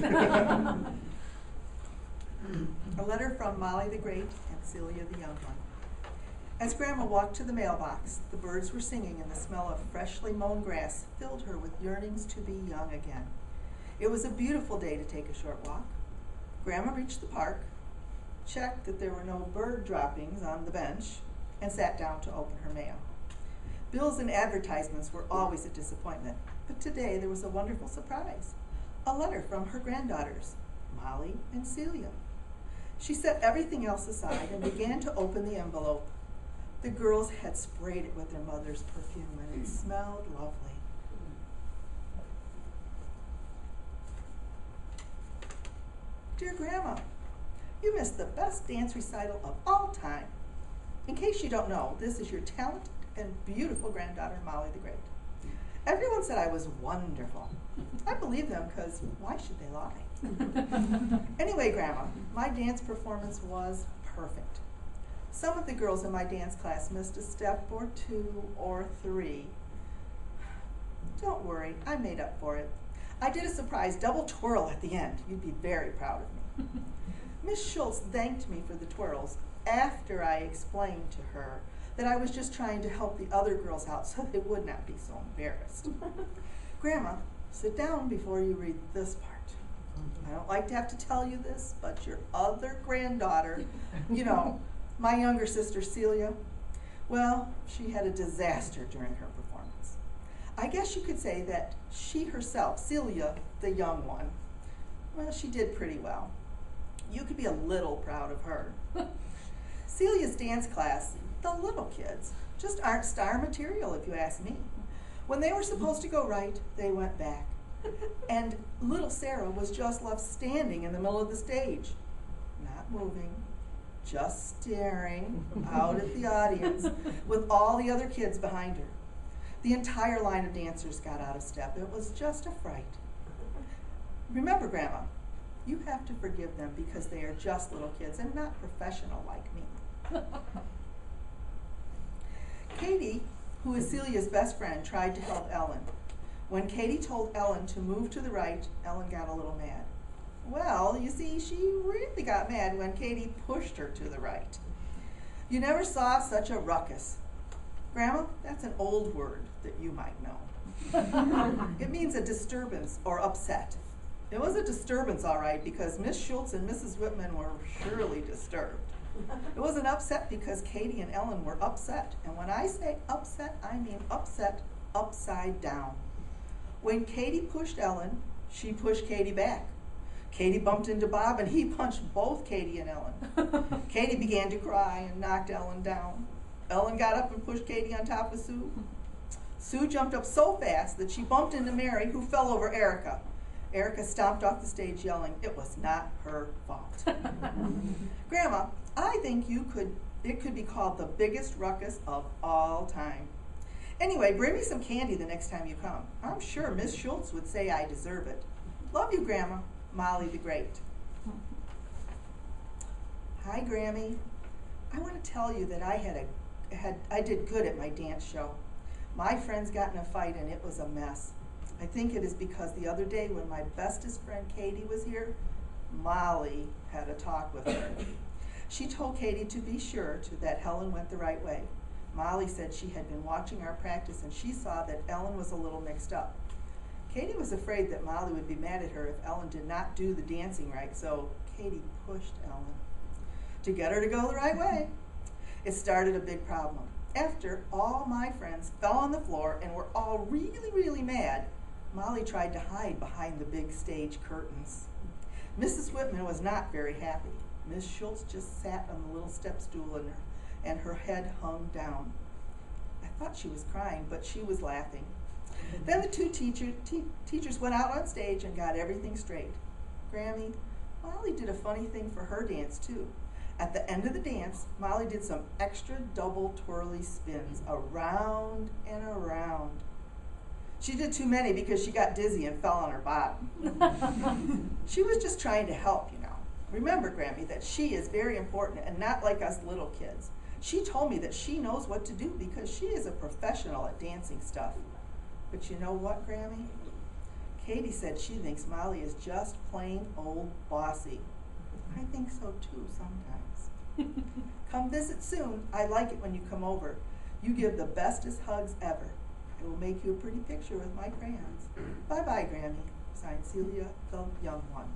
A letter from Molly the Great and Celia the Young One. As Grandma walked to the mailbox, the birds were singing and the smell of freshly mown grass filled her with yearnings to be young again. It was a beautiful day to take a short walk. Grandma reached the park, checked that there were no bird droppings on the bench, and sat down to open her mail. Bills and advertisements were always a disappointment, but today there was a wonderful surprise. A letter from her granddaughters, Molly and Celia. She set everything else aside and began to open the envelope. The girls had sprayed it with their mother's perfume, and it smelled lovely. Dear Grandma, you missed the best dance recital of all time. In case you don't know, this is your talented and beautiful granddaughter, Molly the Great. Everyone said I was wonderful. I believe them because why should they lie? Anyway, Grandma, my dance performance was perfect. Some of the girls in my dance class missed a step or two or three. Don't worry, I made up for it. I did a surprise double twirl at the end. You'd be very proud of me. Miss Schultz thanked me for the twirls after I explained to her that I was just trying to help the other girls out so they would not be so embarrassed. Grandma, sit down before you read this part. I don't like to have to tell you this, but your other granddaughter, you know, my younger sister Celia, well, she had a disaster during her performance. I guess you could say that she herself, Celia, the young one, well, she did pretty well. You could be a little proud of her. Celia's dance class, the little kids, just aren't star material if you ask me. When they were supposed to go right, they went back. And little Sarah was just left standing in the middle of the stage, not moving, just staring out at the audience with all the other kids behind her. The entire line of dancers got out of step. It was just a fright. Remember, Grandma, you have to forgive them because they are just little kids and not professional like me. Katie, who is Celia's best friend, tried to help Ellen. When Katie told Ellen to move to the right, Ellen got a little mad. Well, you see, she really got mad when Katie pushed her to the right. You never saw such a ruckus. Grandma, that's an old word that you might know. It means a disturbance or upset. It was a disturbance, all right, because Miss Schultz and Mrs. Whitman were surely disturbed. It was an upset because Katie and Ellen were upset. And when I say upset, I mean upset upside down. When Katie pushed Ellen, she pushed Katie back. Katie bumped into Bob, and he punched both Katie and Ellen. Katie began to cry and knocked Ellen down. Ellen got up and pushed Katie on top of Sue. Sue jumped up so fast that she bumped into Mary, who fell over Erica. Erica stomped off the stage yelling, it was not her fault. Grandma, I think it could be called the biggest ruckus of all time. Anyway, bring me some candy the next time you come. I'm sure Miss Schultz would say I deserve it. Love you, Grandma. Molly the Great. Hi, Grammy. I want to tell you that I did good at my dance show. My friends got in a fight and it was a mess. I think it is because the other day when my bestest friend Katie was here, Molly had a talk with her. She told Katie to be sure that Helen went the right way. Molly said she had been watching our practice and she saw that Ellen was a little mixed up. Katie was afraid that Molly would be mad at her if Ellen did not do the dancing right, so Katie pushed Ellen to get her to go the right way. It started a big problem. After all my friends fell on the floor and were all really, really mad, Molly tried to hide behind the big stage curtains. Mrs. Whitman was not very happy. Miss Schultz just sat on the little step stool and her head hung down. I thought she was crying, but she was laughing. Then the two teachers went out on stage and got everything straight. Grammy, Molly did a funny thing for her dance too. At the end of the dance, Molly did some extra double twirly spins around and around. She did too many because she got dizzy and fell on her bottom. She was just trying to help, you know. Remember, Grammy, that she is very important and not like us little kids. She told me that she knows what to do because she is a professional at dancing stuff. But you know what, Grammy? Katie said she thinks Molly is just plain old bossy. I think so too sometimes. Come visit soon. I like it when you come over. You give the bestest hugs ever. I will make you a pretty picture with my crayons. Bye-bye, Grammy. Signed, Celia, the young one.